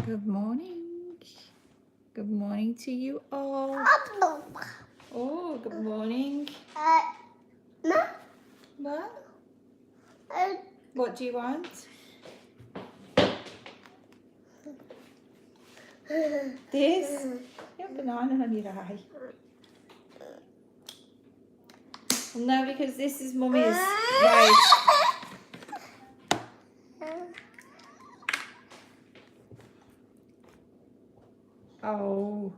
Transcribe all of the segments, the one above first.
Good morning. Good morning to you all. Oh, good morning. What? What do you want? This? You have banana on your eye. Well, no, because this is Mummy's. Right. Oh.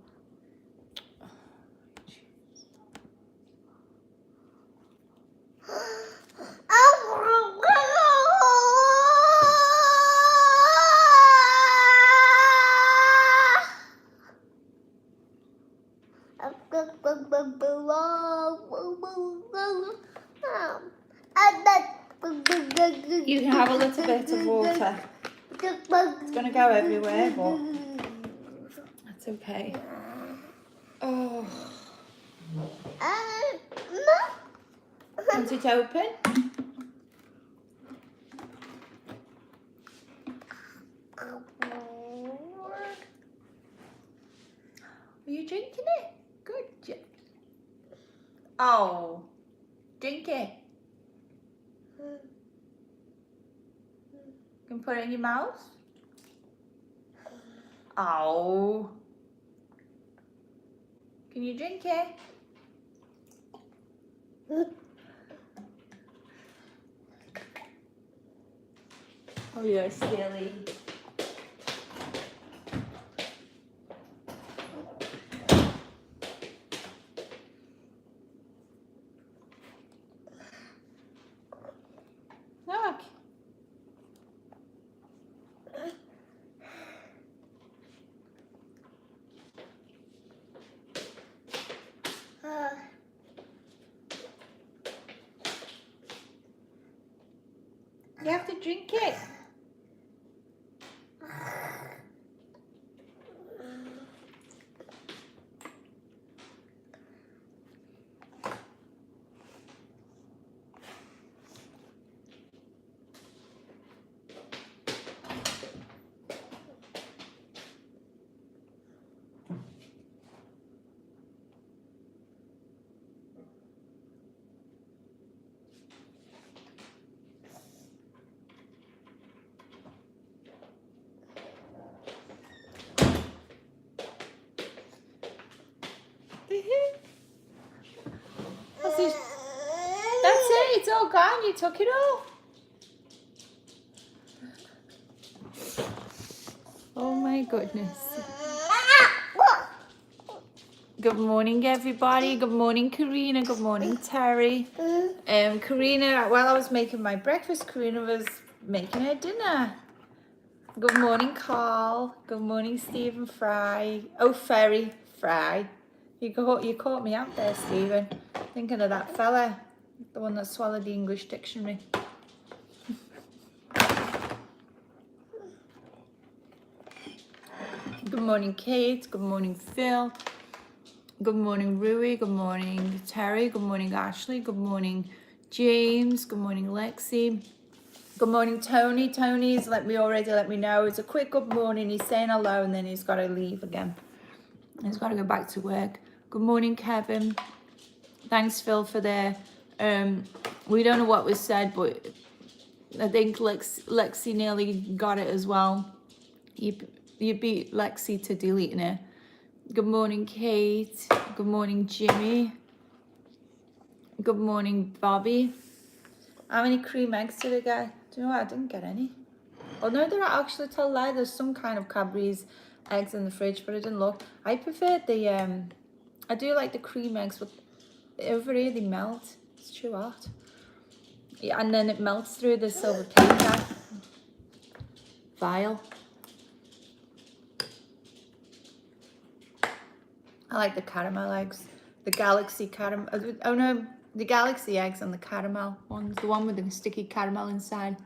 You can have a little bit of water. It's going to go everywhere, but that's okay. Oh. Want it open? Are you drinking it? Good job. Oh. Drink it. You can put it in your mouth. Oh. Can you drink it? Oh, you're silly. Look. You have to drink it. That's it, it's all gone, you took it all. Oh my goodness. Good morning everybody, good morning Karina, good morning Terry. Karina, while I was making my breakfast, Karina was making her dinner. Good morning Carl, good morning Stephen Fry. Oh, Ferry Fry. You caught me out there, Stephen. Thinking of that fella, the one that swallowed the English dictionary. Good morning, Kate. Good morning, Phil. Good morning, Rui. Good morning, Terry. Good morning, Ashley. Good morning, James. Good morning, Lexi. Good morning, Tony. Tony's let me know. It's a quick good morning. He's saying hello and then he's got to leave again. He's got to go back to work. Good morning, Kevin. Thanks, Phil, for the. We don't know what was said, but I think Lexi nearly got it as well. You beat Lexi to deleting it. Good morning, Kate. Good morning, Jimmy. Good morning, Bobby. How many cream eggs did I get? Do you know what? I didn't get any. Oh no, there are actually tell lie. There's some kind of Cadbury's eggs in the fridge, but I didn't look. I prefer the I do like the cream eggs, but over here they melt. It's too hot. Yeah, and then it melts through the silver paper vial. I like the caramel eggs. The Galaxy caramel. Oh no, the Galaxy eggs and the caramel ones. The one with the sticky caramel inside.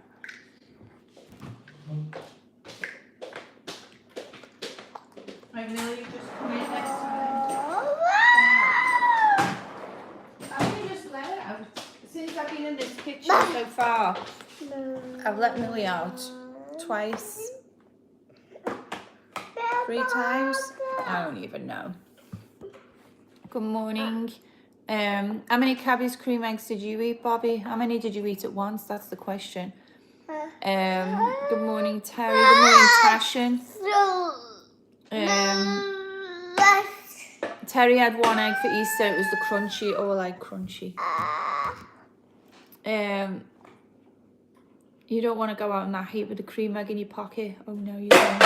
I really just come in next time. I'm going to just let it out. Since I've been in this kitchen so far, I've let Millie out twice. 3 times? I don't even know. Good morning. How many cabbage cream eggs did you eat, Bobby? How many did you eat at once? That's the question. Good morning, Terry. Good morning, Tashin. Terry had 1 egg for Easter. It was the crunchy. Oh, I like crunchy. You don't want to go out in that heat with the cream egg in your pocket. Oh no, you don't.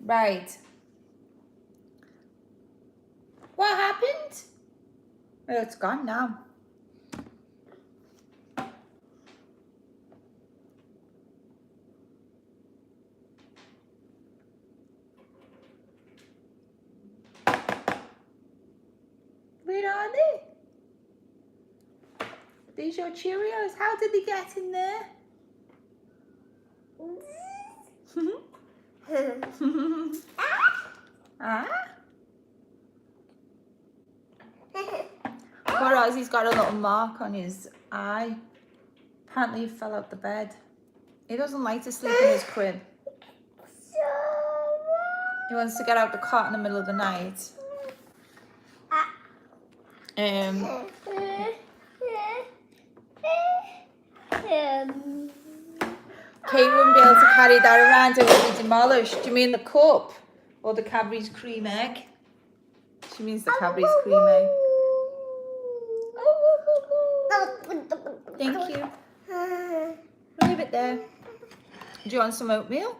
Right. What happened? Oh, it's gone now. Where are they? These your Cheerios? How did they get in there? Ah? Poor Ozzy's got a little mark on his eye. Apparently he fell out the bed. He doesn't like to sleep in his crib. He wants to get out the cot in the middle of the night. Kate wouldn't be able to carry that around, it would be demolished. Do you mean the cup? Or the Cadbury's cream egg? She means the Cadbury's cream egg. Thank you. Leave it there. Do you want some oatmeal?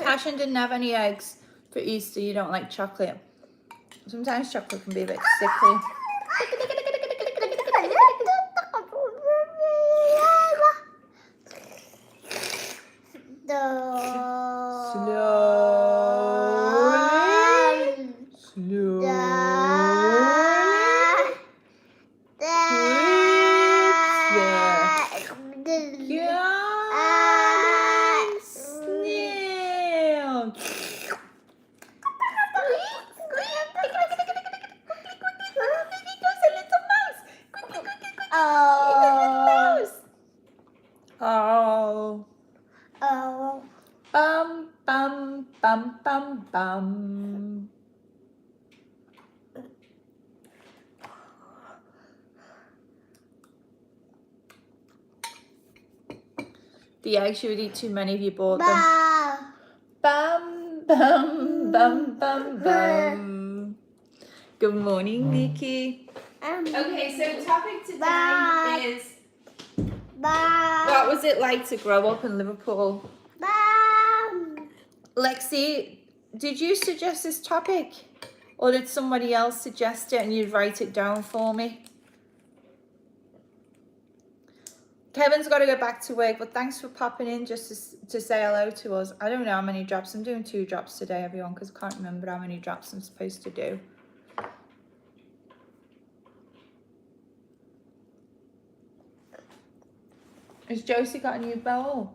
Passion didn't have any eggs for Easter. You don't like chocolate. Sometimes chocolate can be a bit sickly. Bum. The eggs, you would eat too many if you bought them. Bum, bum, bum, bum, bum. Good morning, Nikki. Okay, so topic today is what was it like to grow up in Liverpool? Lexi, did you suggest this topic? Or did somebody else suggest it and you'd write it down for me? Kevin's got to go back to work, but thanks for popping in just to say hello to us. I don't know how many drops. I'm doing 2 drops today, everyone, because I can't remember how many drops I'm supposed to do. Has Josie got a new bowl?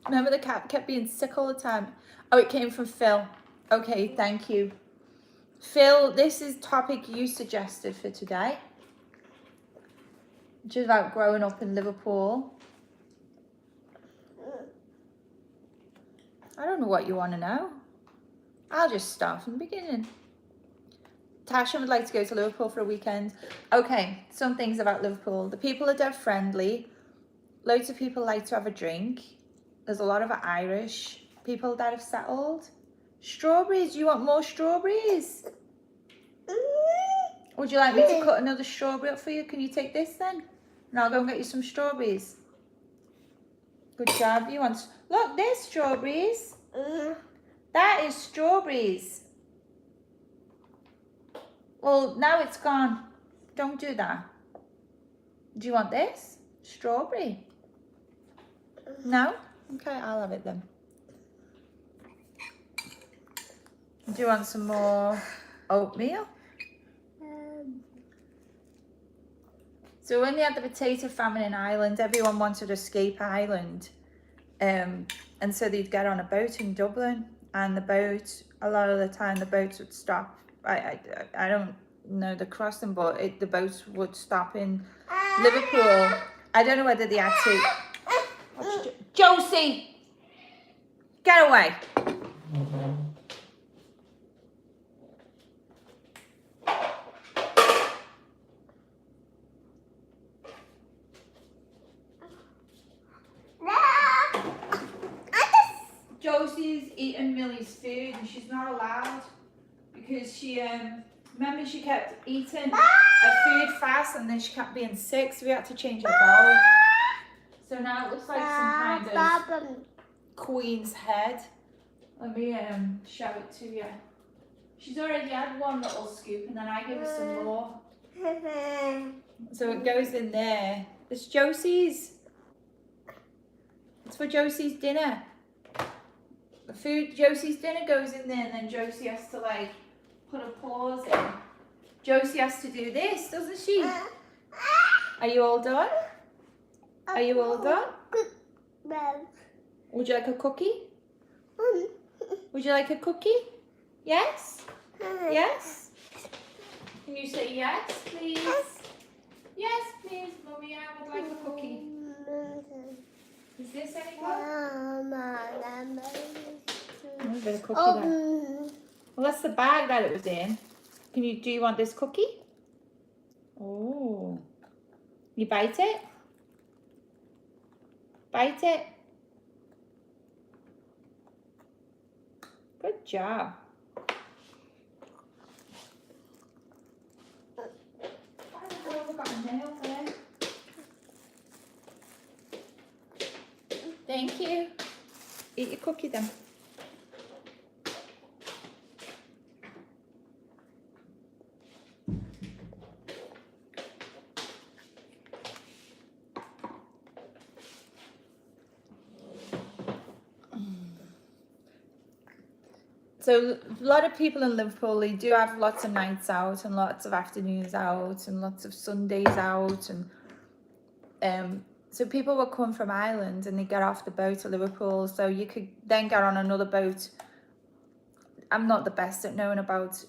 Remember the cat kept being sick all the time? Oh, it came from Phil. Okay, thank you. Phil, this is topic you suggested for today. Which is about growing up in Liverpool. I don't know what you want to know. I'll just start from the beginning. Tasha would like to go to Liverpool for a weekend. Okay, some things about Liverpool. The people are dead friendly. Loads of people like to have a drink. There's a lot of Irish people that have settled. Strawberries, you want more strawberries? Would you like me to cut another strawberry up for you? Can you take this then? And I'll go and get you some strawberries. Good job. You want... Look, there's strawberries. That is strawberries. Well, now it's gone. Don't do that. Do you want this? Strawberry? No? Okay, I'll have it then. Do you want some more oatmeal? So when they had the potato famine in Ireland, everyone wanted to escape Ireland. And so they'd get on a boat in Dublin, and the boat, a lot of the time the boats would stop. I don't know the crossing, but the boats would stop in Liverpool. I don't know whether they had to. Josie, get away. Josie's eating Millie's food and she's not allowed because she remember she kept eating her food fast and then she kept being sick, so we had to change her bowl. So now it looks like some kind of queen's head. Let me show it to you. She's already had one little scoop and then I give her some more. So it goes in there. It's Josie's. It's for Josie's dinner. The food, Josie's dinner goes in there and then Josie has to like put a pause in. Josie has to do this, doesn't she? Are you all done? Are you all done? Would you like a cookie? Would you like a cookie? Yes? Yes? Can you say yes, please? Yes, please, Mummy, I would like a cookie. Is this any good? A bit of cookie there. Well, that's the bag that it was in. Do you want this cookie? Oh. You bite it? Bite it. Good job. I've got a nail there. Thank you. Eat your cookie then. So a lot of people in Liverpool, they do have lots of nights out and lots of afternoons out and lots of Sundays out, and so people would come from Ireland and they get off the boat at Liverpool, so you could then get on another boat. I'm not the best at knowing about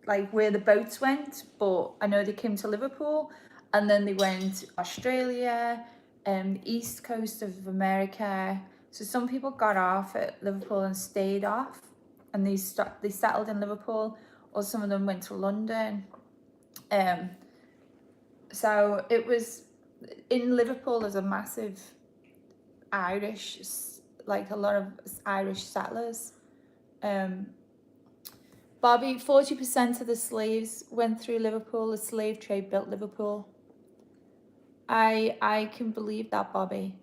like where the boats went, but I know they came to Liverpool and then they went Australia, the east coast of America. So some people got off at Liverpool and stayed off, and they settled in Liverpool, or some of them went to London. So it was in Liverpool. There's a massive Irish, like a lot of Irish settlers. Bobby, 40% of the slaves went through Liverpool. The slave trade built Liverpool. I can believe that, Bobby.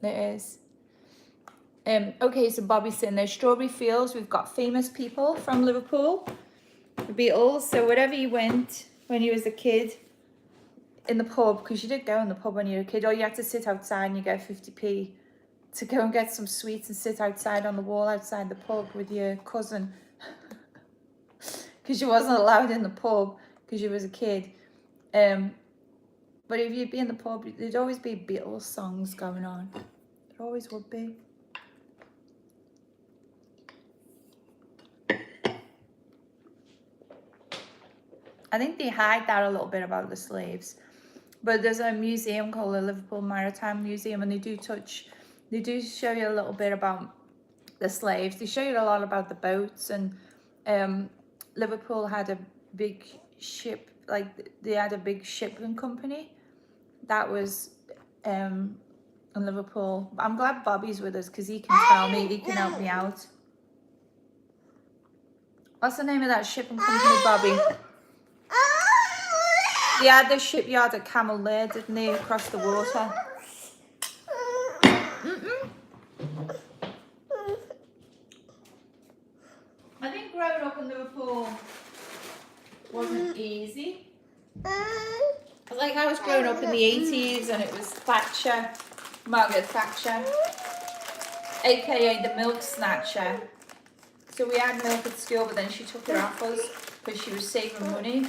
It is. Okay, so Bobby's saying there's Strawberry Fields. We've got famous people from Liverpool, the Beatles. So wherever you went when you was a kid in the pub, because you did go in the pub when you were a kid, or you had to sit outside and you get 50p to go and get some sweets and sit outside on the wall outside the pub with your cousin, because you wasn't allowed in the pub because you was a kid. But if you'd be in the pub, there'd always be Beatles songs going on. There always would be. I think they hide that a little bit about the slaves. But there's a museum called the Liverpool Maritime Museum, and they do show you a little bit about the slaves. They show you a lot about the boats, and Liverpool had a big ship, like they had a big shipping company that was in Liverpool. I'm glad Bobby's with us because he can tell me, he can help me out. What's the name of that shipping company, Bobby? They had the shipyard at Camel Laird, didn't they, across the water? I think growing up in Liverpool wasn't easy. Like I was growing up in the 80s and it was Thatcher, Margaret Thatcher, aka the milk snatcher. So we had milk at school, but then she took it off us because she was saving money.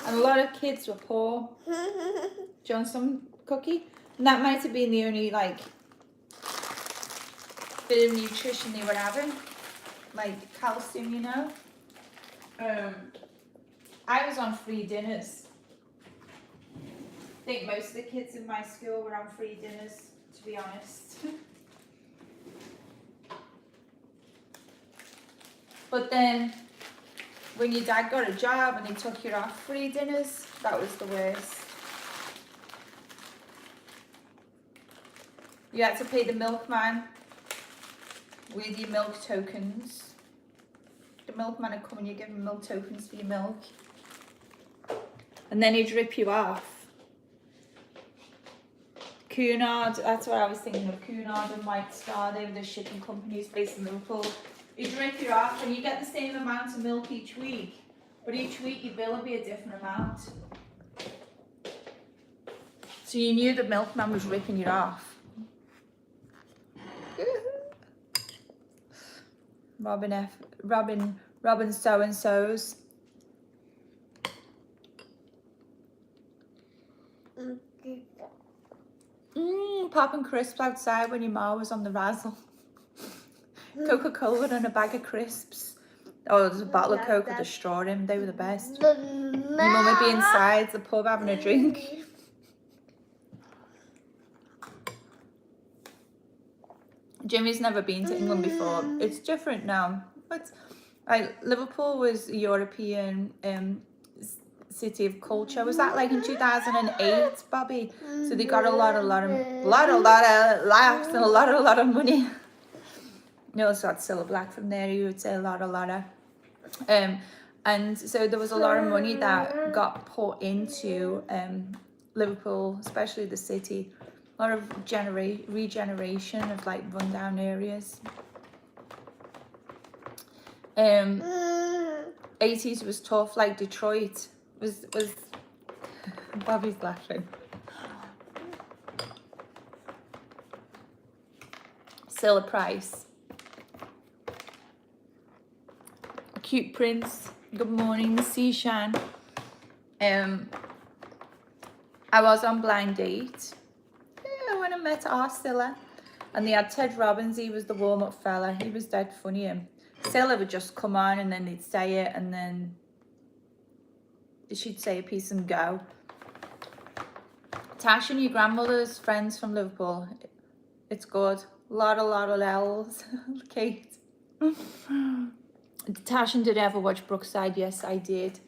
And a lot of kids were poor. Do you want some cookie? And that might have been the only like bit of nutrition they were having, like calcium, you know. I was on free dinners. think most of the kids in my school were on free dinners, to be honest. But then, when your dad got a job and they took you off free dinners, that was the worst. You had to pay the milkman with your milk tokens. The milkman would come and you give him milk tokens for your milk. And then he'd rip you off. Cunard, that's what I was thinking of. Cunard and White Star, they were the shipping companies based in Liverpool. He'd rip you off and you get the same amount of milk each week. But each week your bill would be a different amount. So you knew the milkman was ripping you off. Robin so-and-so's. Popping crisps outside when your ma was on the razzle. Coca-Cola and a bag of crisps. Oh, there's a bottle of Coke with a straw in. They were the best. Your mum would be inside the pub having a drink. Jimmy's never been to England before. It's different now. But Liverpool was a European city of culture. Was that like in 2008, Bobby? So they got a lot of laughs and a lot of money. You also had Cilla Black from there. You would say a lot of. And so there was a lot of money that got put into Liverpool, especially the city. A lot of regeneration of like rundown areas. 80s was tough, like Detroit was Bobby's laughing. Cilla Price. Cute Prince. Good morning, Seashan. I was on Blind Date. Yeah, when I met Arcilla. And they had Ted Robbins, he was the warm-up fella. He was dead funny. Cilla would just come on and then they'd say it and then she'd say a piece and go. Tash and your grandmother's friends from Liverpool. It's good. A lot of L's. Kate. Tash, and did I ever watch Brookside? Yes, I did.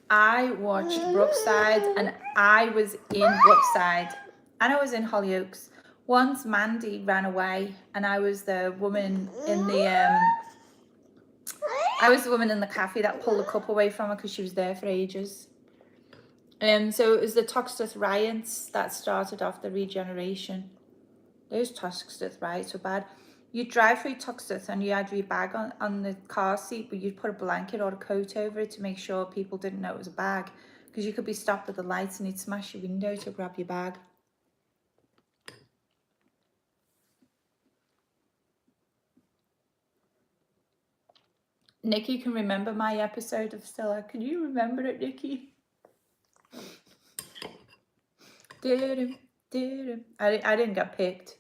I watched Brookside and I was in Brookside and I was in Hollyoaks. Once Mandy ran away and I was the woman in the cafe that pulled the cup away from her because she was there for ages. So it was the Toxteth riots that started off the regeneration. Those Toxteth riots were bad. You'd drive through Toxteth and you had your bag on the car seat, but you'd put a blanket or a coat over it to make sure people didn't know it was a bag, because you could be stopped at the lights and he'd smash your window to grab your bag. Nikki can remember my episode of Stella. Can you remember it, Nikki? I didn't get picked.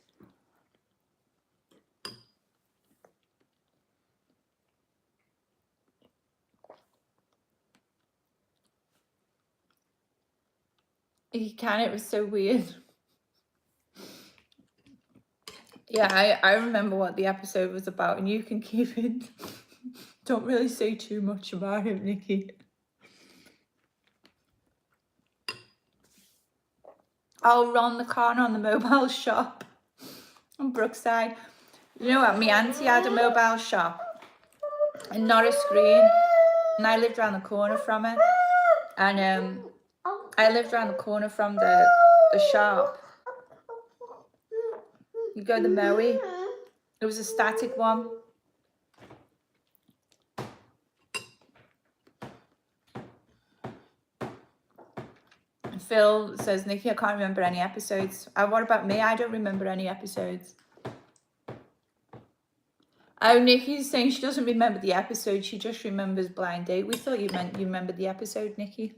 You can, it was so weird. Yeah, I remember what the episode was about and you can keep it. Don't really say too much about it, Nikki. Oh, Ron the corner on the mobile shop on Brookside. You know what? My auntie had a mobile shop in Norris Green, and I lived around the corner from it. And I lived around the corner from the shop. You go to the Moe. It was a static one. Phil says, Nikki, I can't remember any episodes. What about me? I don't remember any episodes. Oh, Nikki's saying she doesn't remember the episode. She just remembers Blind Date. We thought you meant you remembered the episode, Nikki.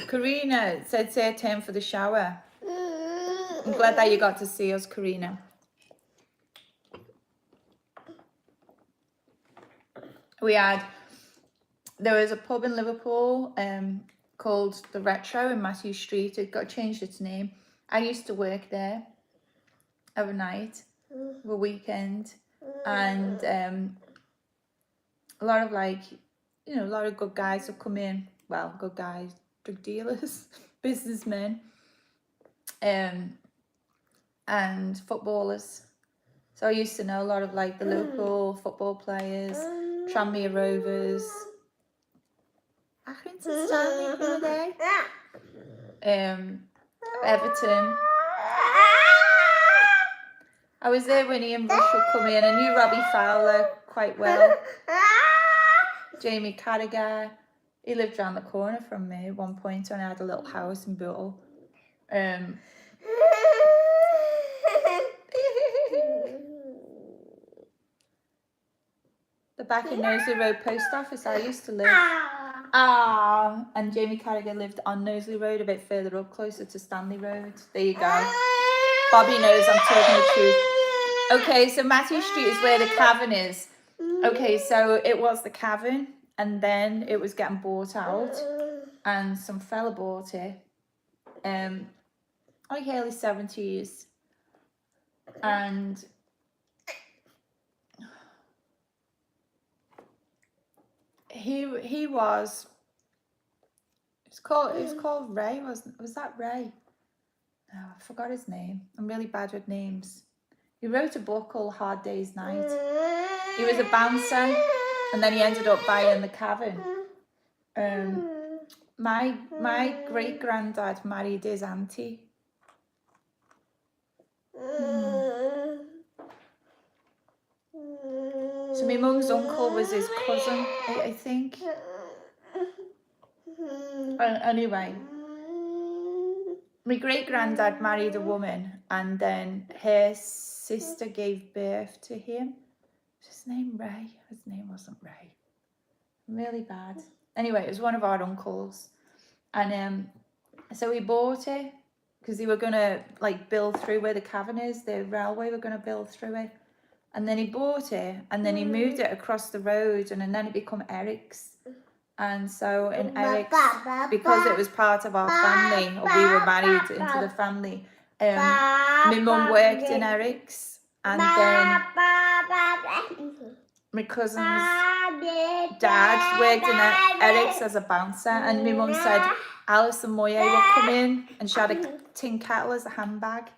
Karina said, say a term for the shower. I'm glad that you got to see us, Karina. There was a pub in Liverpool called the Retro in Mathew Street. It got changed its name. I used to work there overnight, of a weekend, and a lot of a lot of good guys would come in. Well, good guys, drug dealers, businessmen, and footballers. So I used to know a lot of like the Liverpool football players, Tranmere Rovers, Accrington Stanley the other day, Everton. I was there when Ian Russell come in. I knew Robbie Fowler quite well. Jamie Carragher. He lived around the corner from me at one point when I had a little house in Bootle. The back of Knowsley Road post office I used to live. And Jamie Carragher lived on Knowsley Road a bit further up, closer to Stanley Road. There you go. Bobby knows I'm talking the truth. Okay, so Mathew Street is where the Cavern is. Okay, so it was the Cavern, and then it was getting bought out, and some fella bought it. Like early 70s. And he was, it was called Ray, was that Ray? No, I forgot his name. I'm really bad with names. He wrote a book called Hard Day's Night. He was a bouncer, and then he ended up buying the Cavern. My great granddad married his auntie. So my mum's uncle was his cousin, I think. Anyway, my great granddad married a woman, and then her sister gave birth to him. Was his name Ray? His name wasn't Ray. Really bad. Anyway, it was one of our uncles, and so we bought it because they were gonna like build through where the Cavern is. The railway were gonna build through it, and then he bought it, and then he moved it across the road, and then it became Eric's. And so in Eric's, because it was part of our family, or we were married into the family, my mum worked in Eric's, and then my cousin's dad worked in Eric's as a bouncer, and my mum said Alison Moyer would come in, and she had a tin kettle as a handbag.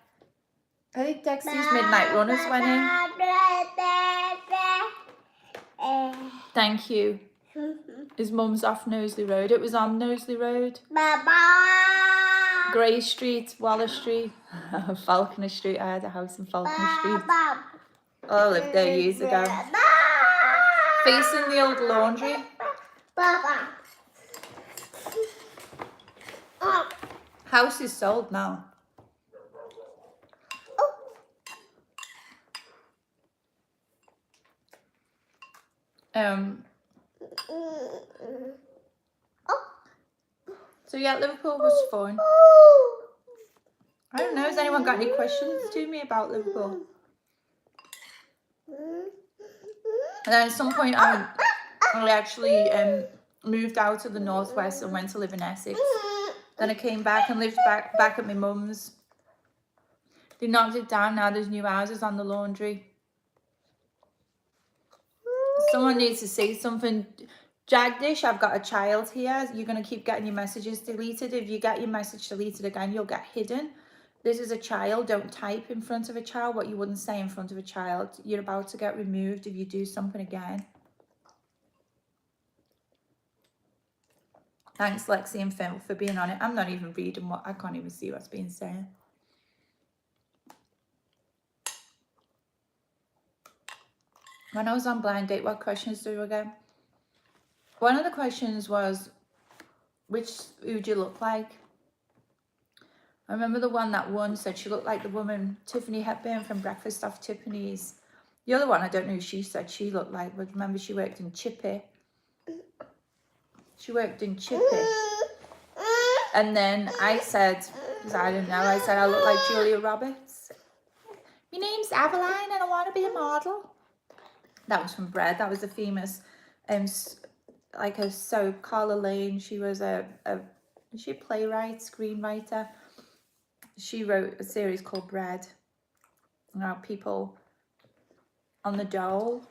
I think Dexter's Midnight Runners went in. Thank you. His mum's off Knowsley Road. It was on Knowsley Road. Grey Street, Waller Street, Falconer Street. I had a house in Falconer Street. Oh, I lived there years ago. Facing the old laundry. House is sold now. So yeah, Liverpool was fun. I don't know, has anyone got any questions to me about Liverpool? And then at some point I actually moved out of the northwest and went to live in Essex. Then I came back and lived back at my mum's. They knocked it down, now there's new houses on the laundry. Someone needs to say something. Jagdish, I've got a child here. You're going to keep getting your messages deleted. If you get your message deleted again, you'll get hidden. This is a child. Don't type in front of a child what you wouldn't say in front of a child. You're about to get removed if you do something again. Thanks, Lexi and Phil, for being on it. I'm not even reading what, I can't even see what's being said. When I was on Blind Date, what questions do we get? One of the questions was, who do you look like? I remember the one that won said she looked like the woman, Tiffany Hepburn from Breakfast Off Tiffany's. The other one, I don't know who she said she looked like, but remember she worked in Chippy. She worked in Chippy. And then I said, because I don't know, I said I look like Julia Roberts. My name's Aveline and I want to be a model. That was from Bread. That was the famous like a soap, Carla Lane. She was is she a playwright, screenwriter. She wrote a series called Bread about people on the dole.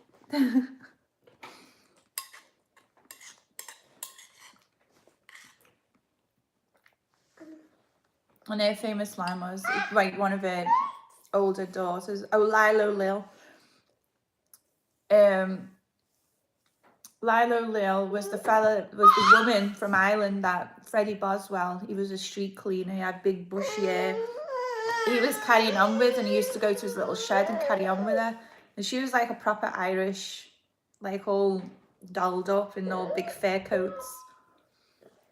And her famous line was, like, one of her older daughters, Lilo Lil. Lilo Lil was the woman from Ireland that Freddie Boswell, he was a street cleaner, he had big bushy hair. He was carrying on with, and he used to go to his little shed and carry on with her. And she was like a proper Irish, like all dolled up in all big fur coats.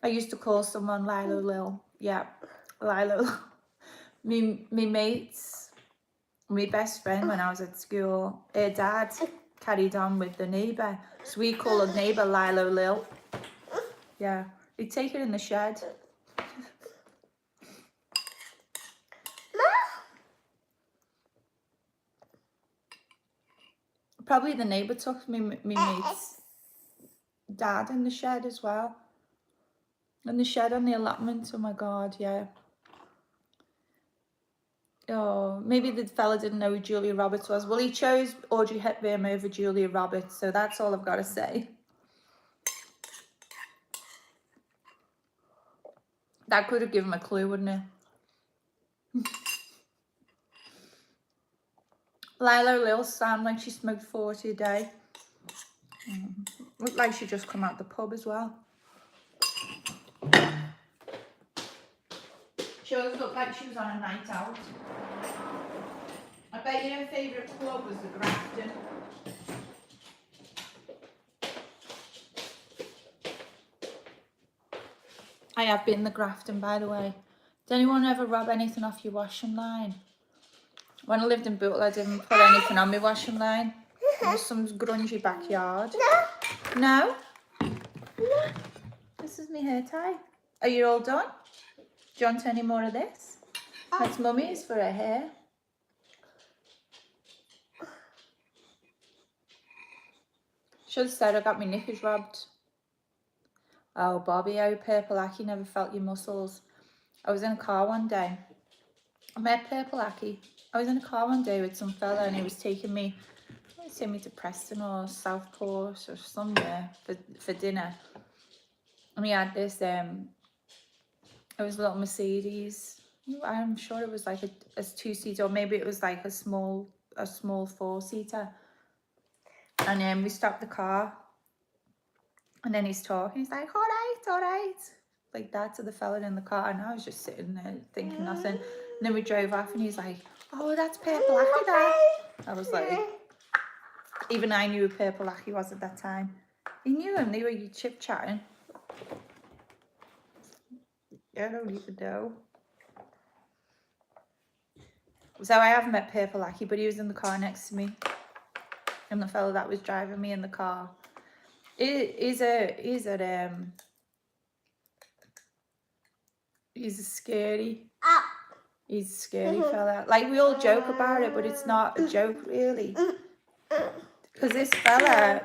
I used to call someone Lilo Lil. Yeah, Lilo. Me mates, my best friend when I was at school, her dad carried on with the Neighbour. So we call her Neighbour Lilo Lil. Yeah, we'd take her in the shed. Probably the Neighbour took me mate's dad in the shed as well. In the shed on the allotment, oh my God, yeah. Oh, maybe the fella didn't know who Julia Roberts was. Well, he chose Audrey Hepburn over Julia Roberts, so that's all I've got to say. That could have given him a clue, wouldn't it? Lilo Lil sound like she smoked 40 a day. Looked like she just come out the pub as well. She always looked like she was on a night out. I bet you her favourite club was the Grafton. I have been the Grafton, by the way. Did anyone ever rob anything off your washing line? When I lived in Bootle, I didn't put anything on my washing line. It was some grungy backyard. No? No? This is my hair tie. Are you all done? Do you want any more of this? That's Mummy's for her hair. Should have said I got my knickers robbed. Oh, Bobby, how Purple Aki never felt your muscles. I was in a car one day. I met Purple Aki. I was in a car one day with some fella and he was taking me to Preston or Southport or somewhere for dinner. And he had this, it was a little Mercedes. I'm sure it was like a two-seater, or maybe it was like a small four-seater. And we stopped the car. And then he's talking. He's like, all right. Like that to the fella in the car. And I was just sitting there thinking nothing. And then we drove off and he's like, oh, that's Purple Aki there. I was like, even I knew who Purple Aki was at that time. He knew him. They were chit-chatting. I don't even know. So I haven't met Purple Aki, but he was in the car next to me. And the fella that was driving me in the car. He's a scary fella. Like, we all joke about it, but it's not a joke really. Because this fella,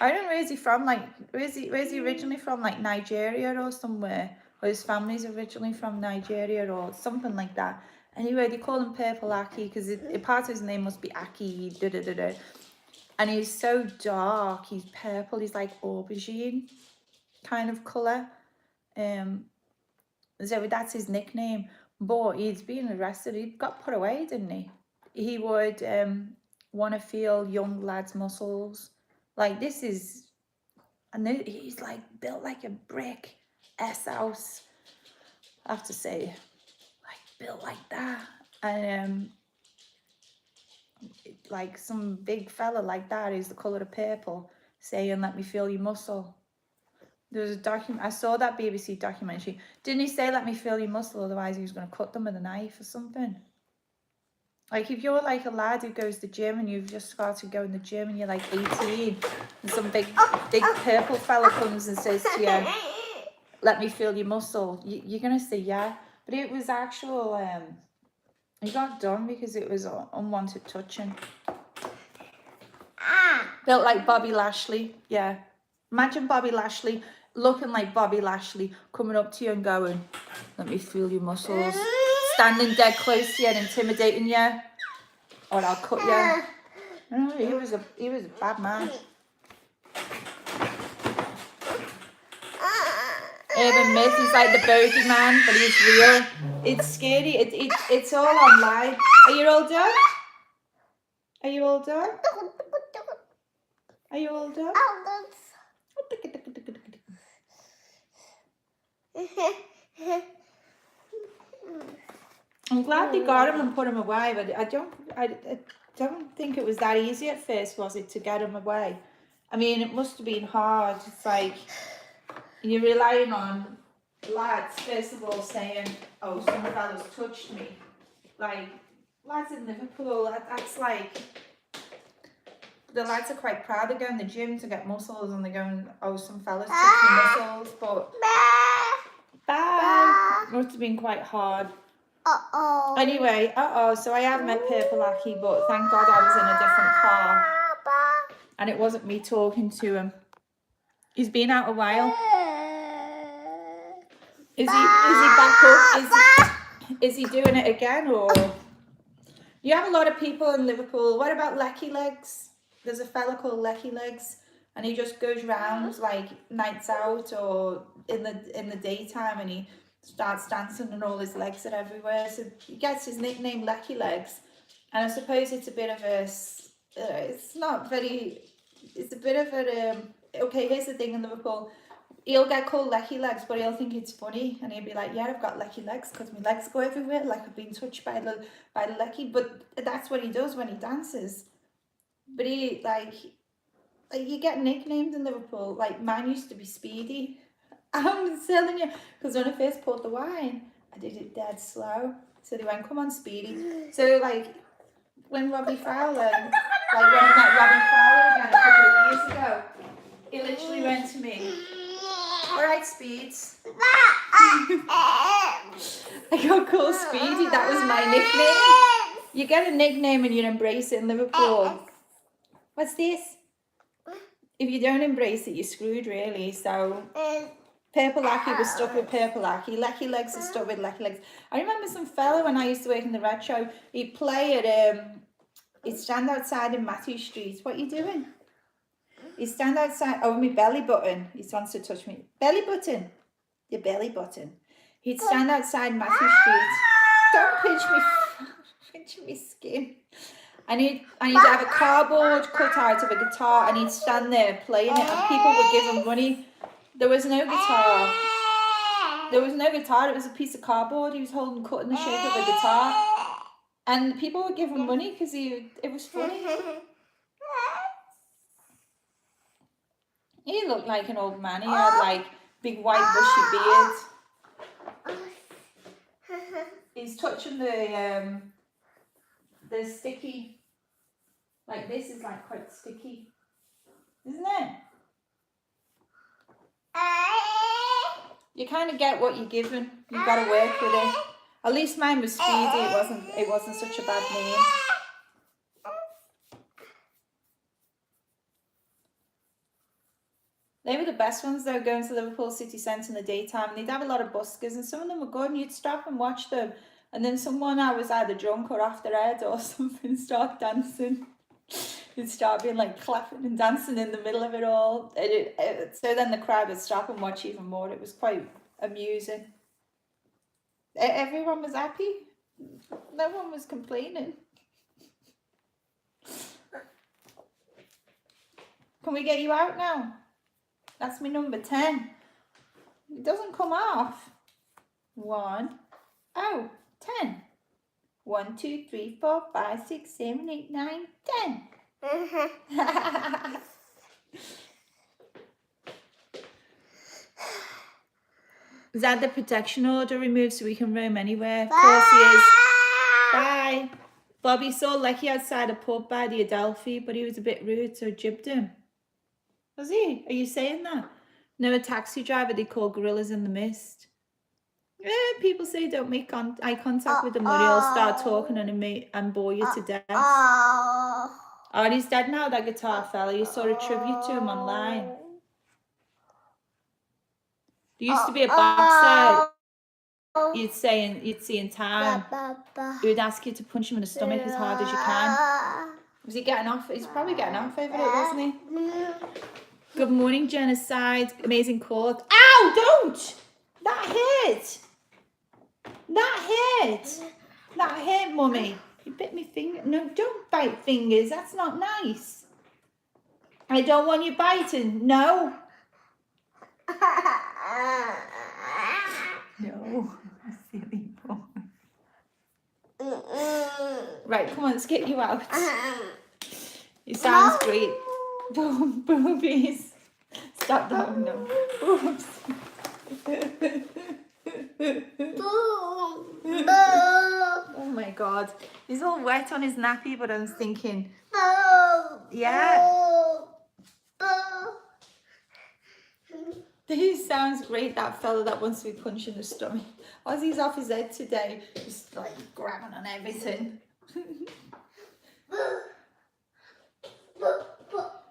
I don't know where's he from. Like, where's he originally from? Like Nigeria or somewhere, or his family's originally from Nigeria or something like that. Anyway, they call him Purple Aki because part of his name must be Aki. And he's so dark. He's purple. He's like aubergine kind of colour. So that's his nickname. But he's been arrested. He got put away, didn't he? He would want to feel young lads' muscles. Like, this is... And he's like built like a brick. S-house. I have to say. Like, built like that. And... like some big fella like that is the colour of purple saying, let me feel your muscle. There was a document, I saw that BBC documentary. Didn't he say, let me feel your muscle, otherwise he was going to cut them with a knife or something? Like, if you're like a lad who goes to the gym and you've just started going to the gym and you're like 18 and some big purple fella comes and says to you, let me feel your muscle, you're going to say yeah. But it was actual... he got done because it was unwanted touching. Built like Bobby Lashley. Yeah. Imagine Bobby Lashley looking like Bobby Lashley coming up to you and going, let me feel your muscles. Standing dead close to you and intimidating you. Or I'll cut you. No, he was a bad man. Urban myth, he's like the bogeyman, but he's real. It's scary. It's all online. Are you all done? Are you all done? Are you all done? I'm glad they got him and put him away, but I don't think it was that easy at first, was it, to get him away? I mean, it must have been hard. It's like you're relying on lads, first of all, saying, oh, some fellas touched me. Like, lads in Liverpool, that's like, the lads are quite proud. They go in the gym to get muscles and they're going, oh, some fellas touched my muscles, but bye. Must have been quite hard. Anyway, so I have met Purple Aki, but thank God I was in a different car and it wasn't me talking to him. He's been out a while. Is he back up? Is he doing it again? Or you have a lot of people in Liverpool. What about Lecky Legs? There's a fella called Lecky Legs, and he just goes round like nights out or in the daytime, and he starts dancing and all his legs are everywhere. So he gets his nickname Lecky Legs, and I suppose it's a bit of a. It's not very. It's a bit of a. Okay, here's the thing in Liverpool. He'll get called Lecky Legs, but he'll think it's funny, and he'll be like, yeah, I've got lecky legs because my legs go everywhere, like I've been touched by the lecky. But that's what he does when he dances. But he, like you get nicknamed in Liverpool. Like, mine used to be Speedy. I'm telling you, because when I first poured the wine, I did it dead slow. So they went, come on, Speedy. So, like, when Robbie Fowler, when I met Robbie Fowler again a couple of years ago, he literally went to me, all right, Speeds. I got called Speedy. That was my nickname. You get a nickname and you embrace it in Liverpool. What's this? If you don't embrace it, you're screwed, really. So, Purple Aki was stuck with Purple Aki. Lecky Legs is stuck with Lecky Legs. I remember some fella when I used to work in the retro, he'd play at, he'd stand outside in Mathew Street. What are you doing? He'd stand outside, oh, my belly button. He wants to touch me. Belly button. Your belly button. He'd stand outside Mathew Street. Don't pinch me skin. And he'd have a cardboard cut out of a guitar, and he'd stand there playing it, and people would give him money. There was no guitar. There was no guitar. It was a piece of cardboard he was holding, cut in the shape of a guitar, and people would give him money because it was funny. He looked like an old man. He had like big white bushy beard. He's touching the sticky. Like, this is like quite sticky, isn't it? You kind of get what you're given. You've got to work with it. At least mine was Speedy. It wasn't such a bad name. They were the best ones though, going to Liverpool city centre in the daytime. And they'd have a lot of buskers, and some of them were good, and you'd stop and watch them. And then someone, I was either drunk or after ed or something, start dancing. You'd start being like clapping and dancing in the middle of it all. So then the crowd would stop and watch even more. It was quite amusing. Everyone was happy. No one was complaining. Can we get you out now? That's my number 10. It doesn't come off. 1. Oh, 10. 1, 2, 3, 4, 5, 6, 7, 8, 9, 10. Is that the protection order removed so we can roam anywhere? Of course he is. Bye. Bobby saw Lecky outside a pub by the Adelphi, but he was a bit rude, so jibbed him. Was he? Are you saying that? No, a taxi driver they call gorillas in the mist. Yeah, people say don't make eye contact with them or they'll start talking and bore you to death. Oh, he's dead now, that guitar fella. You saw a tribute to him online. There used to be a boxer you'd see in town. He would ask you to punch him in the stomach as hard as you can. Was he getting off? He's probably getting off over it, wasn't he? Good morning, Genocide. Amazing call. Ow, don't! That hurt! That hurt! That hurt, Mummy. You bit my finger. No, don't bite fingers. That's not nice. I don't want you biting. No. No. Silly boy. Right, come on, let's get you out. You sound great. Boobies. Stop that. No. Boobs. Oh my god. He's all wet on his nappy, but I was thinking. Yeah. He sounds great, that fella that wants to be punched in the stomach. Ozzy's off his head today, just like grabbing on everything.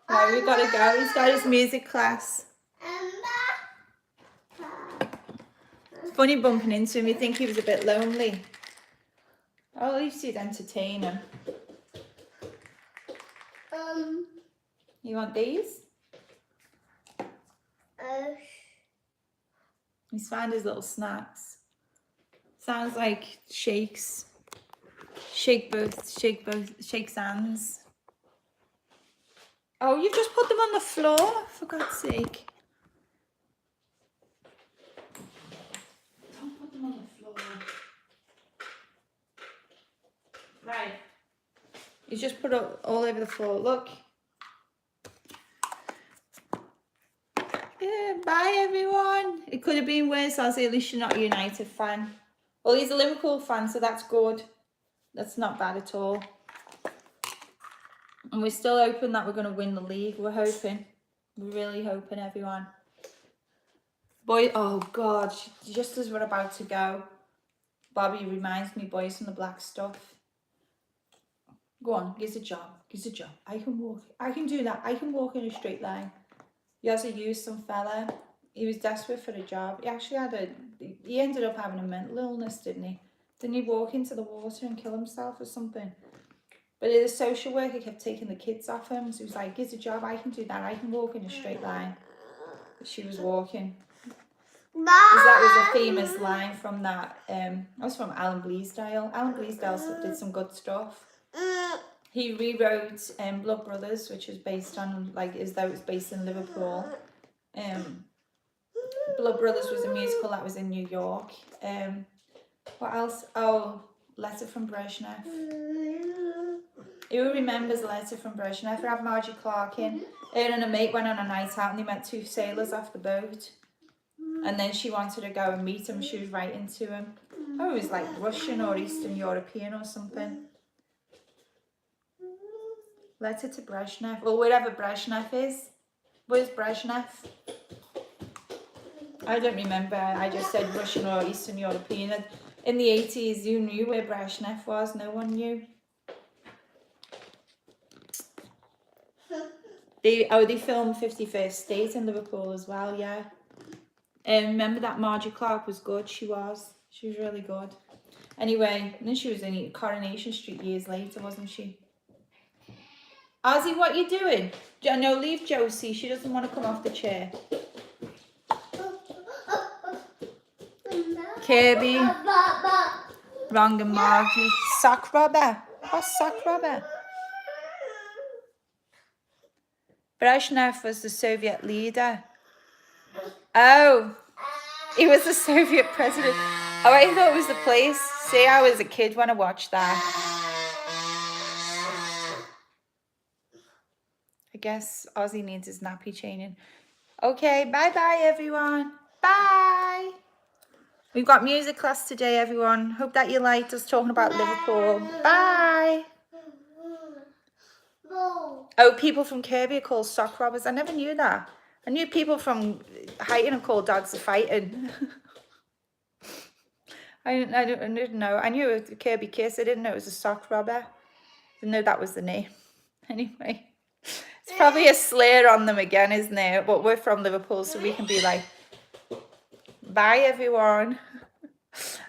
Right, we gotta go. He's got his music class. It's funny bumping into him. You think he was a bit lonely. Oh, at least he'd entertain him. You want these? He's found his little snacks. Sounds like shakes. Shake hands. Oh, you've just put them on the floor, for God's sake. Don't put them on the floor. Right. You just put it all over the floor. Look. Yeah, bye everyone. It could have been worse. I'll say at least you're not a United fan. Well, he's a Liverpool fan, so that's good. That's not bad at all. And we're still hoping that we're going to win the league. We're hoping. We're really hoping, everyone. Boy, oh God, just as we're about to go, Bobby reminds me, boys from the black stuff. Go on, give us a job. Give us a job. I can walk. I can do that. I can walk in a straight line. He has a use, some fella. He was desperate for a job. He actually he ended up having a mental illness, didn't he? Didn't he walk into the water and kill himself or something? But the social worker kept taking the kids off him. So he was like, "It's a job, I can do that. I can walk in a straight line." But she was walking. Because that was a famous line from that. That was from Alan Bleasdale. Alan Bleasdale did some good stuff. He rewrote Blood Brothers, which is based on, like, as though it was based in Liverpool. Blood Brothers was a musical that was in New York. What else? Oh, Letter from Brezhnev. Who remembers Letter from Brezhnev? We had Margie Clark in. Her and a mate went on a night out and they met two sailors off the boat. And then she wanted to go and meet him. She was writing to him. Oh, it was like Russian or Eastern European or something. Letter to Brezhnev. Or wherever Brezhnev is. Where's Brezhnev? I don't remember. I just said Russian or Eastern European. In the 80s, you knew where Brezhnev was. No one knew. They filmed 51st State in Liverpool as well, yeah. Remember that Margie Clark was good? She was really good. Anyway, and then she was in Coronation Street years later, wasn't she? Ozzy, what are you doing? No, leave Josie. She doesn't want to come off the chair. Kirby. Wrong and Margie. Sock robber. What's sock robber? Brezhnev was the Soviet leader. Oh, he was the Soviet president. Oh, I thought it was the place. See, I was a kid when I watched that. I guess Ozzy needs his nappy chaining. Okay, bye-bye, everyone. Bye. We've got music class today, everyone. Hope that you liked us talking about Liverpool. Bye. Oh, people from Kirby are called sock robbers. I never knew that. I knew people from Highton are called dogs of fighting. I didn't know. I knew it was Kirby Kiss. I didn't know it was a sock robber. I didn't know that was the name. Anyway, it's probably a slur on them again, isn't it? But we're from Liverpool, so we can be like, bye everyone.